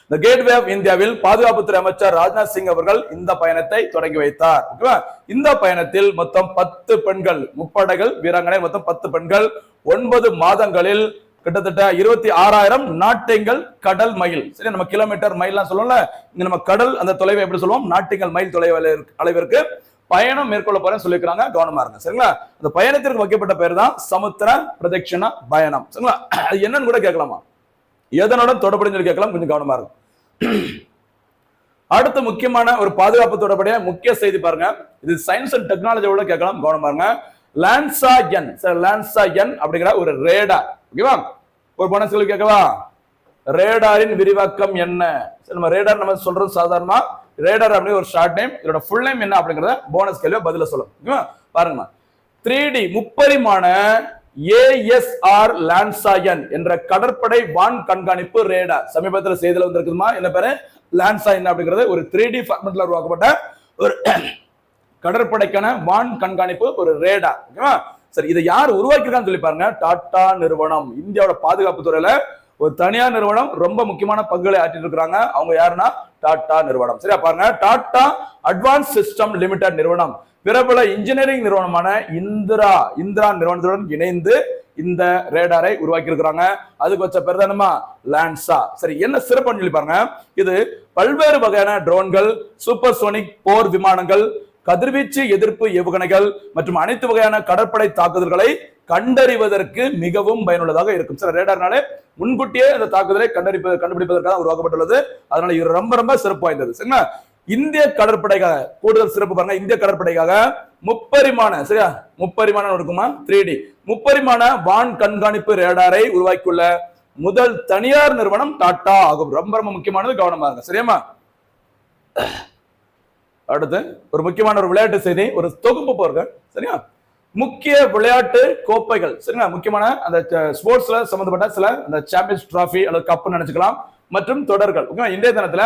இந்த கேட்வே ஆஃப் இந்தியாவில் பாதுகாப்புத்துறை அமைச்சர் ராஜ்நாத் சிங் அவர்கள் இந்த பயணத்தை தொடங்கி வைத்தார். ஓகேவா? இந்த பயணத்தில் மொத்தம் 10 பெண்கள், முப்படைகள் வீராங்கனை மொத்தம் 10 பெண்கள் 9 மாதங்களில் கிட்டத்தட்ட 26,000 நாட்டிங்கள் கடல் மைல். சரி, நம்ம கிலோமீட்டர் மைல்லாம் சொல்லுவோம்ல, இங்க நம்ம கடல் அந்த தொலைவை எப்படி சொல்லுவோம், நாட்டிங்கள் மைல் அளவிற்கு பயணம் மேற்கொள்ள போறேன்னு சொல்லியிருக்காங்க. கவனமா இருங்க. சரிங்களா? அந்த பயணத்திற்கு வைக்கப்பட்ட பேர் தான் சமுத்திர பிரதட்சணா பயணம். சரிங்களா? அது என்னன்னு கூட கேட்கலாமா, எதனோட தொடர்புடைய சொல்லி கேட்கலாம், கொஞ்சம் கவனமா இருக்கும். அடுத்த முக்கியமான ஒரு பாதுகாப்பு தொடர்புடைய முக்கிய செய்தி பாருங்க. இது சயின்ஸ் அண்ட் டெக்னாலஜியோட கேட்கலாம், கவனமா இருங்க. லான்சா என், லான்சா என் அப்படிங்கிற ஒரு ரேடார். ஓகேவா? ஒரு போனஸ் கேள்வி கேட்கவா, ரேடாரின் விரிவாக்கம் என்ன? நம்ம ரேடார் நம்ம சொல்றது சாதாரணமா ரேடார் அப்படி ஒரு ஷார்ட் நேம். இதோட ஃபுல் நேம் என்ன அப்படிங்கறத போனஸ் கேள்வியா பதில சொல்லும். ஓகேவா? பாருங்க, 3D முப்பரிமாண ASR லான்சாயன் என்ற கடற்படை வான் கண்காணிப்பு ரேடார் சமீபத்தில் செய்தியில் வந்திருக்குமா. என்ன பேரு? லான்சாயன் அப்படிங்கிறது ஒரு 3D ஃபார்மட்ல உருவாக்கப்பட்ட ஒரு கடற்படைக்கான வான் கண்காணிப்பு ஒரு ரேடார். ஓகேவா? சரி, இதை யார் உருவாக்கிருக்கான்னு சொல்லி பாருங்க. டாடா நிறுவனம். இந்தியாவோட பாதுகாப்பு துறையில ஒரு தனியார் நிறுவனம் ரொம்ப முக்கியமான பங்குகளை ஆற்றிட்டு இருக்காங்க. அவங்க யாருன்னா டாடா நிறுவனம். சரியா? பாருங்க, டாடா அட்வான்ஸ் சிஸ்டம் லிமிடெட் நிறுவனம் பிரபல இன்ஜினியரிங் நிறுவனமான இந்திரா நிறுவனத்துடன் இணைந்து இந்த ரேடாரை உருவாக்கி இருக்கிறாங்க. அதுக்கு வச்ச பேர் தானமா லான்சா. சரி, என்ன சிறப்புன்னு சொல்லி பாருங்க. இது பல்வேறு வகையான ட்ரோன்கள், சூப்பர்சோனிக் போர் விமானங்கள், கதிர்வீச்சு எதிர்ப்பு ஏவுகணைகள் மற்றும் அனைத்து வகையான கடற்படை தாக்குதல்களை கண்டறிவதற்கு மிகவும் பயனுள்ளதாக இருக்கும். சில ரேடார்னாலே முன்கூட்டியே அந்த தாக்குதலை கண்டுபிடிப்பதற்காக உருவாக்கப்பட்டுள்ளது. அதனால இது ரொம்ப ரொம்ப சிறப்பு வாய்ந்தது. சரிங்களா? இந்திய கடற்படைக்காக கூடுதல் சிறப்பு பாருங்க. இந்திய கடற்படைக்காக முப்பரிமாண, சரியா, முப்பரிமாண இருக்குமா 3D முப்பரிமாண வான் கண்காணிப்பு ரேடாரை உருவாக்கியுள்ள முதல் தனியார் நிறுவனம் டாடா ஆகும். ரொம்ப ரொம்ப முக்கியமானது, கவனமா இருங்க. சரியாமா? அடுத்து ஒரு முக்கியமான ஒரு விளையாட்டு செய்தி, ஒரு தொகுப்பு போர்கள். சரியா? முக்கிய விளையாட்டு கோப்பைகள். சரிங்களா? முக்கியமான அந்த ஸ்போர்ட்ஸ்ல சம்பந்தப்பட்ட சில அந்த சாம்பியன்ஸ் டிராஃபி அல்லது கப் நினைச்சுக்கலாம் மற்றும் தொடர்கள். ஓகேவா? இன்றைய தினத்துல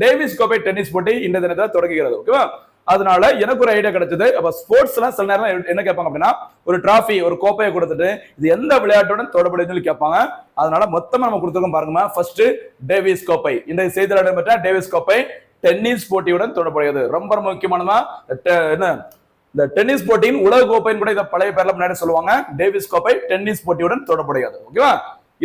டேவிஸ் கோப்பை டென்னிஸ் போட்டி இன்றைய தினத்துல தொடங்குகிறது. ஓகேவா? அதனால எனக்கு ஒரு ஐடியா கிடைச்சது. அப்ப ஸ்போர்ட்ஸ்ல சில நேரம் என்ன கேட்பாங்க அப்படின்னா, ஒரு டிராஃபி ஒரு கோப்பையை கொடுத்துட்டு இது எந்த விளையாட்டுடன் தொடர்புடைய சொல்லி கேட்பாங்க. அதனால மொத்தமா நம்ம கொடுத்துருக்கோம் பாருங்க. ஃபர்ஸ்ட் டேவிஸ் கோப்பை, இன்றைய செய்தியில் இடம்பெற்ற டேவிஸ் கோப்பை டென்னிஸ் போட்டியுடன் தொடர்புடையது. ரொம்ப ரொம்ப முக்கியமானதா என்ன, இந்த டென்னிஸ் போட்டியின் உலக கோப்பைன்னு கூட இதை பழைய பேர்ல முன்னாடி சொல்லுவாங்க. டேவிஸ் கோப்பை டென்னிஸ் போட்டியுடன் தொடர்புடையது. ஓகேவா?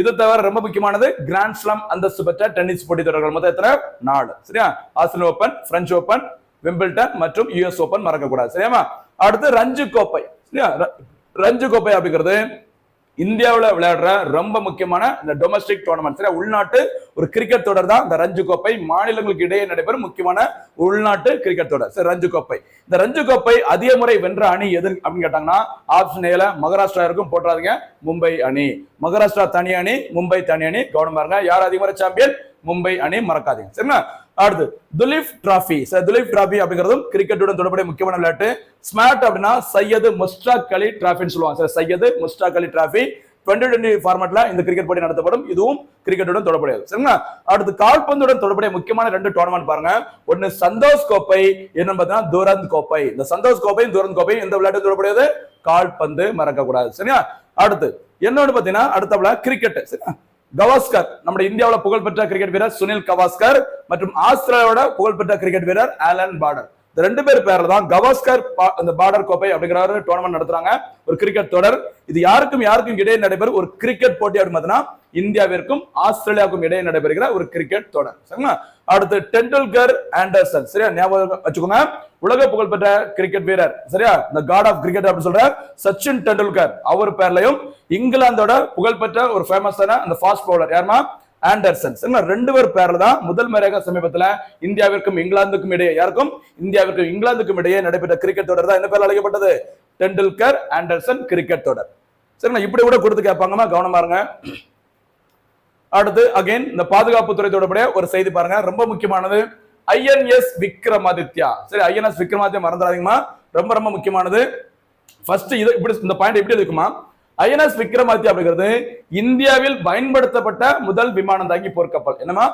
இது தவிர ரொம்ப முக்கியமானது கிராண்ட் ஸ்லாம் அந்தஸ்து பெற்ற டென்னிஸ் போட்டி தொடர்கள் மொத்தம் எத்தனை? 4. சரியா? Australian open, French open, Wimbledon மற்றும் US ஓபன் மறக்க கூடாது. சரியாமா? அடுத்து ரஞ்சு கோப்பை. சரியா? ரஞ்சு கோப்பை அப்படிங்கிறது இந்தியாவில் விளையாடுற ரொம்ப முக்கியமான இந்த டொமஸ்டிக் டோர்னமெண்ட், சரியா, உள்நாட்டு ஒரு கிரிக்கெட் தொடர் தான் இந்த ரஞ்சு கோப்பை. மாநிலங்களுக்கு இடையே நடைபெறும் முக்கியமான உள்நாட்டு கிரிக்கெட் தொடர், சரி, ரஞ்சு கோப்பை. இந்த ரஞ்சு கோப்பை அதிக முறை வென்ற அணி எது அப்படின்னு கேட்டாங்கன்னா ஆப்ஷன் ஏல மகாராஷ்டிரா இருக்கும், போட்டுறாதீங்க, மும்பை அணி. மகாராஷ்டிரா தனி அணி, மும்பை தனி அணி. கவனமா இருங்க, யார் அதிக முறை சாம்பியன்? மும்பை அணி, மறக்காதீங்க, சரிங்களா? அடுத்து துலீப் டிராபி. துலீப் டிராபி அப்படிங்கிறதும் கிரிக்கெட்டுடன் தொடர்புடைய முக்கியமான விளையாட்டு. ஸ்மார்ட் அப்படின்னா சையது முஸ்டாக் அலி டிராபின்னு சொல்லுவாங்க. சையது முஸ்டாக் அலி டிராபி 2020 ஃபார்மட்ல இந்த கிரிக்கெட் போட்டி நடத்தப்படும். இதுவும் கிரிக்கெட்டுடன் தொடர்புடையது, சரிங்களா? அடுத்து கால்பந்துடன் தொடர்புடைய முக்கியமான 2 டோர்னமெண்ட் பாருங்க. ஒன்னு சந்தோஷ் கோப்பை, என்ன பார்த்தீங்கன்னா துரந்த் கோப்பை. இந்த சந்தோஷ் கோப்பை துரந்த் கோப்பை எந்த விளையாட்டு தொடர்புடையது? கால்பந்து, மறக்க கூடாது, சரியா? அடுத்து என்னன்னு பாத்தீங்கன்னா அடுத்த கிரிக்கெட், சரியா? கவாஸ்கர், நம்ம இந்தியாவில் புகழ்பெற்ற கிரிக்கெட் வீரர் சுனில் கவாஸ்கர் மற்றும் ஆஸ்திரேலியாவோட புகழ்பெற்ற கிரிக்கெட் வீரர் ஆலன் பார்டர். இந்த 2 பேர் பேர்ல தான் கவாஸ்கர் அந்த பார்டர் கோப்பை அப்படிங்கிற ஒரு டோர்னமெண்ட் நடத்துறாங்க, ஒரு கிரிக்கெட் தொடர். இது யாருக்கும் இடையே நடைபெறும் ஒரு கிரிக்கெட் போட்டி அப்படின்னு பார்த்தீங்கன்னா இந்தியாவிற்கும் ஆஸ்திரேலியாவுக்கும் இடையே நடைபெறுகிற ஒரு கிரிக்கெட் தொடர், சரிங்களா? அடுத்து டெண்டுல்கர் ஆண்டர்சன், சரியா, ஞாபகம் வச்சுக்கோங்க. உலக புகழ்பெற்ற கிரிக்கெட் வீரர், சரியா, இந்த காட் ஆஃப் கிரிக்கெட் அப்படின்னு சொல்ற சச்சின் டெண்டுல்கர், அவர் பேர்லயும் இங்கிலாந்தோட புகழ்பெற்ற ஒரு ஃபேமஸான அந்த ஃபாஸ்ட் பவுலர் யாருமா? ஆண்டர்சன். 2 பேர் பேர்ல தான் முதல் முறையாக சமீபத்தில் இந்தியாவிற்கும் இங்கிலாந்துக்கும் இடையே இடையே நடைபெற்ற கிரிக்கெட் தொடர் தான் என்ன பேர் அழைக்கப்பட்டது? டெண்டுல்கர் ஆண்டர்சன் கிரிக்கெட் தொடர், சரிங்களா? இப்படி கூட கொடுத்து கேட்பாங்கம்மா, கவனமா இருங்க. அடுத்து அகைன் இந்த பாதுகாப்பு துறை தொடர்புடைய ஒரு செய்தி பாருங்க, ரொம்ப முக்கியமானது. ஐஎன்எஸ் விக்ரமாதித்யா, சரி, ஐஎன்எஸ் விக்ரமாதித்யா மறந்துடாதீங்கம்மா, ரொம்ப ரொம்ப முக்கியமானது. ஃபர்ஸ்ட் இது இப்படி இந்த பாயிண்ட் எப்படி இருக்குமா? ஐஎன்எஸ் விக்ரமாதித்யா அப்படிங்கிறது இந்தியாவில் பயன்படுத்தப்பட்ட முதல் விமானம் தாங்கி போர்க்கப்பல். என்னமா?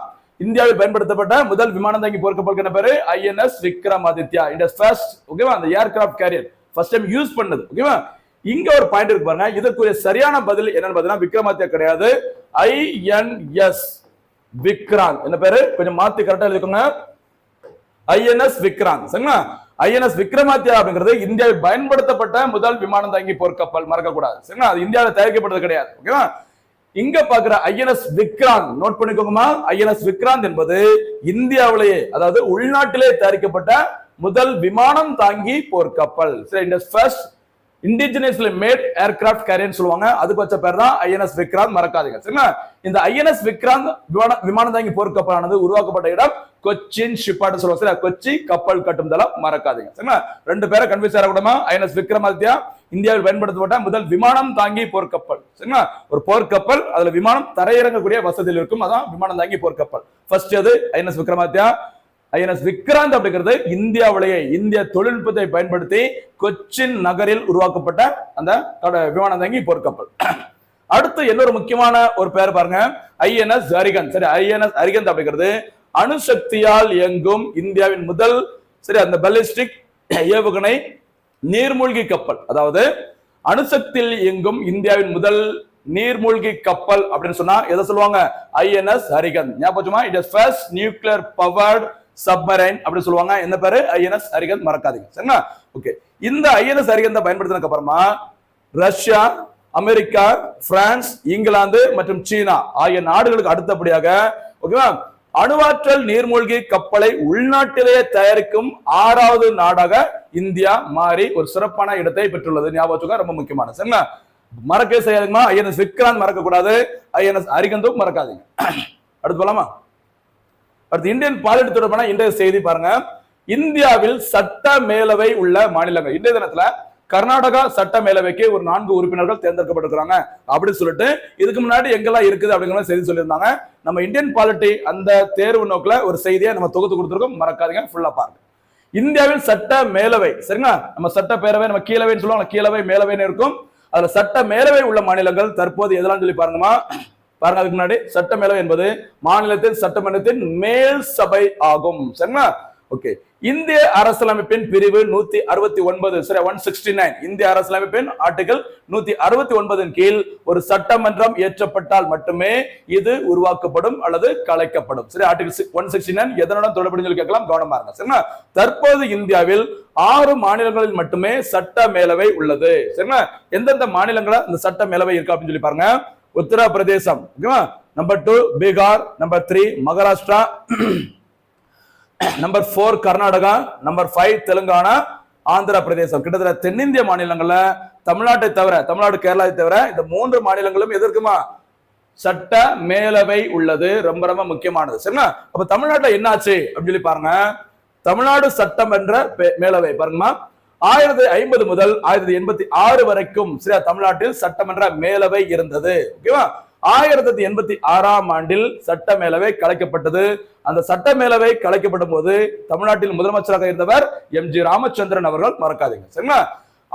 இந்தியாவில் பயன்படுத்தப்பட்ட முதல் விமானம் தாங்கி போர்க்கப்பல் என்ன பேரு? INS Vikramaditya. It is first, ஓகேவா, அந்த aircraft carrier first time use பண்ணது, ஓகேவா? இங்க ஒரு பாயிண்ட் இருக்கு பாருங்க, இதுக்குரிய சரியான பதில் என்னன்னு பாத்தீங்கன்னா விக்ரமாதித்யா கிடையாது, ஐஎன்எஸ் விக்ராந்த். என்ன பேரு? கொஞ்சம் மாத்தி கரெக்டா எழுதிக்கோங்க, ஐஎன்எஸ் விக்ராந்த், சரிங்களா? ஐஎன்எஸ் விக்ரமாதித்யா அப்படிங்கிறது இந்தியாவில் பயன்படுத்தப்பட்ட முதல் விமானம் தாங்கி போர்க்கப்பல், மறக்க கூடாது, சரிங்களா? அது இந்தியாவில் தயாரிக்கப்பட்டது கிடையாது, ஓகேவா? இங்க பாக்குற ஐஎன்எஸ் விக்ராந்த் நோட் பண்ணிக்கோங்கம்மா. ஐஎன்எஸ் விக்ராந்த் என்பது இந்தியாவிலேயே, அதாவது உள்நாட்டிலே தயாரிக்கப்பட்ட முதல் விமானம் தாங்கி போர்க்கப்பல், சரி, first indigenously made aircraft carrier சொல்லுவாங்க, அதுக்கு வச்ச பேர் தான் ஐஎன்எஸ் விக்ராந்த், மறக்காதீங்க, சரிங்களா? இந்த ஐஎன்எஸ் விக்ராந்த் விமானம் தாங்கி போர்க்கப்பலானது உருவாக்கப்பட்ட இடம் கொச்சின் ஷிப்யார்டு சொல்லுவாங்க, சரியா? கொச்சி கப்பல் கட்டும் தளம், மறக்காதீங்க, சரிங்களா? 2 பேரை கன்ஃபியூஸ் ஆகக்கூடாமா? ஐஎன்எஸ் விக்ரமாதித்யா இந்தியாவில் பயன்படுத்தப்பட்ட முதல் விமானம் தாங்கி போர்க்கப்பல், சரிங்களா? ஒரு போர்க்கப்பல், அதுல விமானம் தரையிறங்கக்கூடிய வசதியில் இருக்கும், அதான் விமானம் தாங்கி போர்க்கப்பல். ஃபர்ஸ்ட் அது ஐஎன்எஸ் விக்ரமாதித்யா. ஐஎன்எஸ் விக்ராந்த் அப்படிங்கிறது இந்தியாவிலேயே இந்திய தொழில்நுட்பத்தை பயன்படுத்தி கொச்சின் நகரில் உருவாக்கப்பட்ட அந்த விமானம் தாங்கி போர்க்கப்பல். அடுத்து இன்னொரு முக்கியமான ஒரு பேர் பாருங்க, ஐஎன்எஸ் அரிகந்த், சரி, ஐஎன்எஸ் அரிகந்த் அப்படிங்கிறது அணுசக்தியால் இயங்கும் இந்தியாவின் முதல், சரி, அந்த பாலிஸ்டிக் ஏவுகணை நீர்மூழ்கி கப்பல், அதாவது அணுசக்தியில் இயங்கும் இந்தியாவின் முதல் நீர்மூழ்கி கப்பல் அப்படின்னு சொன்னா எதை சொல்லுவாங்க? ஐஎன்எஸ் அரிகந்த். ஞாபகமா? It is first nuclear powered submarine அப்படி சொல்லுவாங்க. என்ன பேரு? ஐஎன்எஸ் அரிகந்த், மறக்காதீங்க, சரிங்களா? ஓகே, இந்த ஐஎன்எஸ் அரிகந்தை பயன்படுத்தினதுக்கு அப்புறமா ரஷ்யா, அமெரிக்கா, பிரான்ஸ், இங்கிலாந்து மற்றும் சீனா ஆகிய நாடுகளுக்கு அடுத்தபடியாக, ஓகேவா, அணுவாற்றல் நீர்மூழ்கி கப்பலை உள்நாட்டிலேயே தயாரிக்கும் 6வது நாடாக இந்தியா மாறி ஒரு சிறப்பான இடத்தை பெற்றுள்ளது. ஞாபகம் ரொம்ப முக்கியமான, சரிங்களா? மறக்க செய்யாதுமா. ஐஎன்எஸ் விக்ராந்த் மறக்க கூடாது, ஐஎன்எஸ் அரிகந்தும் மறக்காதீங்க. அடுத்து போலாமா? அடுத்து இந்தியன் பாலிட் தொடர்பான இன்றைய செய்தி பாருங்க. இந்தியாவில் சட்ட மேலவை உள்ள மாநிலங்கள். இன்றைய தினத்துல கர்நாடகா சட்ட மேலவைக்கு ஒரு 4 உறுப்பினர்கள் தேர்ந்தெடுக்கப்பட்டிருக்காங்க அப்படின்னு சொல்லிட்டு இதுக்கு முன்னாடி எங்கெல்லாம் இருக்குது அப்படிங்கிற செய்தி சொல்லியிருந்தாங்க. நம்ம இந்தியன் பாலிட்டி அந்த தேர்வு நோக்கில ஒரு செய்தியை நம்ம தொகுத்து கொடுத்துருக்கோம், மறக்காதீங்க, ஃபுல்லா பாருங்க. இந்தியாவில் சட்ட மேலவை, சரிங்களா? நம்ம சட்ட பேரவை, நம்ம கீழவைன்னு சொல்லுவாங்க, கீழவை மேலவைன்னு இருக்கும். அதுல சட்ட மேலவை உள்ள மாநிலங்கள் தற்போது எதெல்லாம் சொல்லி பாருங்கம்மா. பாருங்க, அதுக்கு முன்னாடி சட்ட மேலவை என்பது மாநிலத்தின் சட்டமன்றத்தின் மேல் சபை ஆகும், சரிங்களா? ஓகே, இந்திய அரசியலமைப்பின் பிரிவு 169, சரி, 169 இந்திய அரசியலமைப்பின் ஆர்டிகல் 169 கீழ் ஒரு சட்டமன்றம் இயற்றப்பட்டால் மட்டுமே இது உருவாக்கப்படும் அல்லது கலைக்கப்படும். சரி, ஆர்டிகல் 169 எதனுடன் தொடர்புடைய சொல்லி கேட்கலாம், கவனமா இருங்க, சரிங்களா? தற்போது இந்தியாவில் 6 மாநிலங்களில் மட்டுமே சட்ட மேலவை உள்ளது, சரிங்களா? எந்தெந்த மாநிலங்கள இந்த சட்ட மேலவை இருக்கு அப்படின்னு சொல்லி பாருங்க. உத்தரப்பிரதேசம், ஓகேவா? Number 2 Bihar, number 3 Maharashtra, number 4 Karnataka, number 5 Telangana, Andhra பிரதேசம். கிட்டத்தட்ட தென்னிந்திய மாநிலங்கள்ல தமிழ்நாட்டை தவிர, தமிழ்நாடு கேரளாவை தவிர இந்த 3 மாநிலங்களும் எதற்குமா சட்ட மேலவை உள்ளது. ரொம்ப ரொம்ப முக்கியமானது. சரிங்களா? அப்ப தமிழ்நாட்டுல என்ன ஆச்சு அப்படின்னு சொல்லி பாருங்க. தமிழ்நாடு சட்டமன்ற மேலவை பாருங்கம்மா 1050 முதல் 1086 வரைக்கும் சரியா தமிழ்நாட்டில் சட்டமன்ற மேலவை இருந்தது. ஓகேவா? 1086ஆம் ஆண்டில் சட்ட மேலவை கலைக்கப்பட்டது. அந்த சட்ட மேலவை கலைக்கப்படும் போது தமிழ்நாட்டில் முதலமைச்சராக இருந்தவர் எம்.ஜி. ராமச்சந்திரன் அவர்கள், மறக்காதீங்க. சரிங்களா?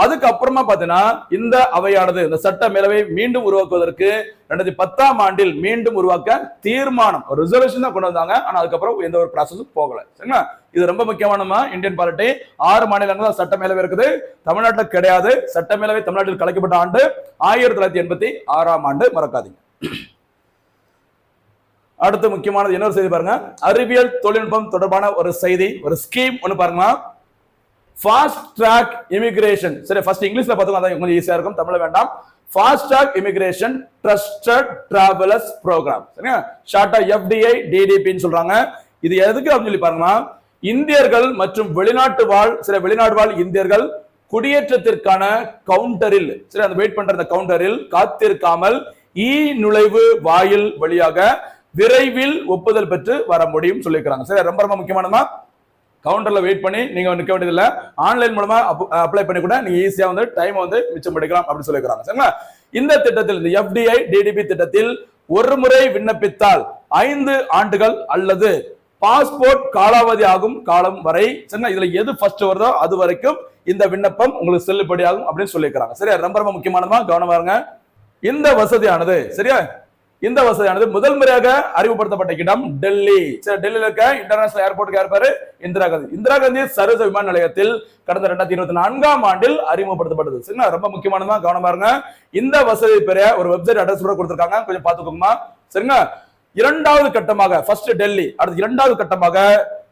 அதுக்கப்புறமா பாத்தீங்கன்னா இந்த அவையானது இந்த சட்ட மேலவை மீண்டும் உருவாக்குவதற்கு 2010ஆம் ஆண்டில் மீண்டும் உருவாக்க தீர்மானம், ஒரு ரிசர்வேஷன் தான் கொண்டு வந்தாங்க. ஆனா அதுக்கப்புறம் எந்த ஒரு ப்ராசஸும் போகல. சரிங்களா? இது ரொம்ப முக்கியமானமா. இந்தியன் பாலிட்டி 6 மாநிலங்கள் தான் சட்ட மேலவை இருக்குது, தமிழ்நாட்டில் கிடையாது. சட்ட மேலவை தமிழ்நாட்டில் கலைக்கப்பட்ட ஆண்டு 1986ஆம் ஆண்டு, மறக்காதீங்க. அடுத்து முக்கியமானது இன்னொரு செய்தி பாருங்க. அறிவியல் தொழில்நுட்பம் தொடர்பான ஒரு செய்தி, ஒரு ஸ்கீம் ஒன்னு பாருங்க. Fast track immigration. சரி, ஃபர்ஸ்ட் இங்கிலீஷ்ல பார்த்தோம், அதான் கொஞ்சம் ஈஸியா இருக்கும், தமிழ்ல வேண்டாம். Fast track immigration trusted travellers programme. சரியா? ஷார்ட்டா FDI DDP ன்னு சொல்றாங்க. இது எதுக்கு அப்படின்னு சொல்லி பாருங்க. இந்தியர்கள் மற்றும் வெளிநாட்டு வாழ் இந்தியர்கள் குடியேற்றத்திற்கான கவுண்டரில், சரி, அந்த வெயிட் பண்ற அந்த கவுண்டரில் காத்திருக்காமல் நுழைவு வாயில் வழியாக விரைவில் ஒப்புதல் பெற்று வர முடியும் சொல்லியிருக்காங்க. சரி, ரொம்ப ரொம்ப முக்கியமானதா. கவுண்டர்ல வெயிட் பண்ணி நீங்க நிக்க வேண்டியதில்லை, ஆன்லைன் மூலமா அப்ளை பண்ணி கூட நீங்க ஈஸியா வந்து டைம் வந்து மிச்சம் பண்ணிக்கலாம் அப்படின்னு சொல்லியிருக்காங்க. சரிங்களா? இந்த திட்டத்தில், இந்த FDI DDP திட்டத்தில் ஒரு முறை விண்ணப்பித்தால் 5 ஆண்டுகள் அல்லது பாஸ்போர்ட் காலாவதி ஆகும் காலம் வரை, சரிங்களா, இதுல எது ஃபர்ஸ்ட் வருதோ அது வரைக்கும் இந்த விண்ணப்பம் உங்களுக்கு செல்லுபடியாகும் அப்படின்னு சொல்லியிருக்காங்க. சரியா? ரொம்ப ரொம்ப முக்கியமானதா, கவனமா இருங்க. இந்த வசதியானது, சரியா, இந்த வசதியானது முதல் முறையாக அறிமுகப்படுத்தப்பட்ட இடம் டெல்லி. சரி, டெல்லியில இருக்க இன்டர்நேஷனல் ஏர்போர்ட்டுக்கு யார் பேரு? இந்திரா காந்தி. இந்திரா காந்தி சர்வதேச விமான நிலையத்தில் கடந்த 2024ஆம் ஆண்டில் அறிமுகப்படுத்தப்பட்டது. சரிங்களா? ரொம்ப முக்கியமானதா, கவனமா இருங்க. இந்த வசதி பெரிய ஒரு வெப்சைட் அட்ரஸ் கூட கொடுத்திருக்காங்க, கொஞ்சம் பாத்துக்கோங்கம்மா. சரிங்களா? இரண்டாவது கட்டமாக, ஃபர்ஸ்ட் டெல்லி, அடுத்து இரண்டாவது கட்டமாக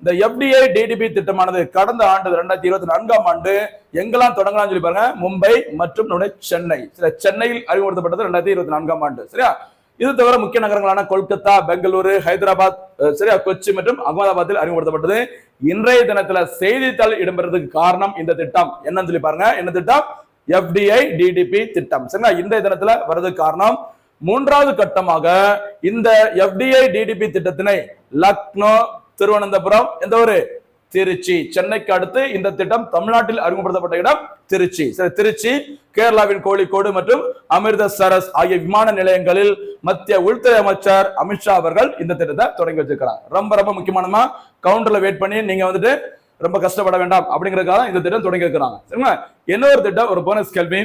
இந்த FDI DDP திட்டமானது கடந்த ஆண்டு 2024ஆம் ஆண்டு எங்கெல்லாம் தொடங்கலாம் சொல்லி பாருங்க. மும்பை மற்றும் சென்னை. சரி, சென்னையில் அறிமுகப்படுத்தப்பட்டது 2024ஆம் ஆண்டு. சரியா? இது தவிர முக்கிய நகரங்களான கொல்கத்தா, பெங்களூரு, ஹைதராபாத், சரியா, கொச்சி மற்றும் அகமதாபாத்தில் அறிமுகப்படுத்தப்பட்டது. இன்றைய தினத்துல செய்தித்தாள் இடம்பெறதுக்கு காரணம் இந்த திட்டம். என்னன்னு சொல்லி பாருங்க. என்ன திட்டம்? FDI DDP திட்டம். சரிங்களா? இன்றைய தினத்துல வர்றதுக்கு காரணம், 3வது கட்டமாக இந்த FDI DDP திட்டத்தினை லக்னோ, திருவனந்தபுரம், எந்த ஒரு திருச்சி, சென்னைக்கு அடுத்து இந்த திட்டம் தமிழ்நாட்டில் அறிமுகப்படுத்தப்பட்ட இடம் திருச்சி. சரி, திருச்சி, கேரளாவின் கோழிக்கோடு மற்றும் அமிர்தசரஸ் ஆகிய விமான நிலையங்களில் மத்திய உள்துறை அமைச்சர் அமித்ஷா அவர்கள் இந்த திட்டத்தை தொடங்கி வச்சிருக்கிறாங்க. ரொம்ப ரொம்ப முக்கியமானமா, கவுண்டர்ல வெயிட் பண்ணி நீங்க வந்துட்டு ரொம்ப கஷ்டப்பட வேண்டாம் அப்படிங்கறதுக்காக இந்த திட்டம் தொடங்கி இருக்கிறாங்க. சரிங்களா? இன்னொரு திட்டம், ஒரு போனஸ் கேள்வி,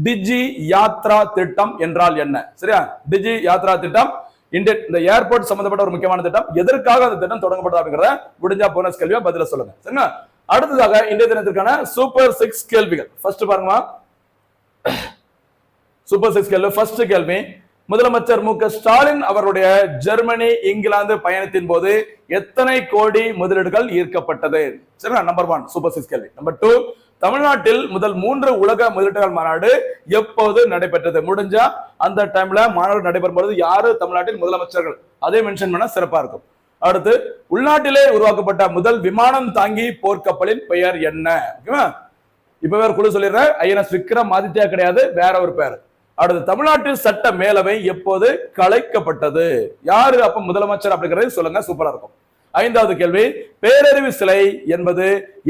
டிஜி யாத்ரா திட்டம் என்றால் என்ன? சரியா? டிஜி யாத்ரா திட்டம் இந்த ஏர்போர்ட் சம்பந்தப்பட்ட ஒரு முக்கியமான திட்டம். எதற்காக அந்த திட்டம் தொடங்கப்பட்டது அப்படிங்கறத முடிஞ்சா போனஸ் கேள்வியா பதில சொல்லுங்க. சரிங்களா? அடுத்ததாக இன்றைய தினத்திற்கான சூப்பர் 6 கேள்விகள். ஃபர்ஸ்ட் பாருங்க, சூப்பர் 6 கேள்வி. ஃபர்ஸ்ட் கேள்வி, முதலமைச்சர் மு.க. ஸ்டாலின் அவருடைய ஜெர்மனி, இங்கிலாந்து பயணத்தின் போது எத்தனை கோடி முதலீடுகள் ஈர்க்கப்பட்டது? சரிங்களா? நம்பர் 1 சூப்பர் 6 கேள்வி. நம்பர் 2, தமிழ்நாட்டில் முதல் 3 உலக முதலீட்டாளர் மாநாடு எப்போது நடைபெற்றது? முடிஞ்சா அந்த டைம்ல மாநாடு நடைபெறும் பொழுது யாரு தமிழ்நாட்டின் முதலமைச்சர்கள், அதே மென்ஷன் பண்ண சிறப்பா இருக்கும். அடுத்து, உள்நாட்டிலே உருவாக்கப்பட்ட முதல் விமானம் தாங்கி போர்க்கப்பலின் பெயர் என்ன? இப்ப வேற குழு சொல்லிடுறேன், INS விக்ரமாதித்யா கிடையாது, வேற ஒரு பேர். அடுத்து, தமிழ்நாட்டில் சட்ட மேலவை எப்போது கலைக்கப்பட்டது? யாரு அப்ப முதலமைச்சர் அப்படிங்கறது சொல்லுங்க, சூப்பரா இருக்கும். 5வது கேள்வி, பேரறிவு சிலை என்பது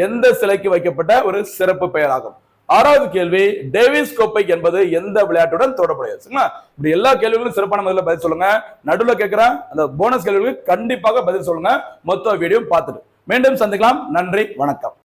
எந்த சிலைக்கு வைக்கப்பட்ட ஒரு சிறப்பு பெயராகும்? 6வது கேள்வி, டேவிஸ் கோப்பை என்பது எந்த விளையாட்டுடன் தொடர்புடையது? இப்படி எல்லா கேள்விகளும் சிறப்பான முறையில் பதில் சொல்லுங்க. நடுவில் கேட்கிற அந்த போனஸ் கேள்விகளுக்கு கண்டிப்பாக பதில் சொல்லுங்க. மொத்த வீடியோ பார்த்துட்டு மீண்டும் சந்திக்கலாம். நன்றி, வணக்கம்.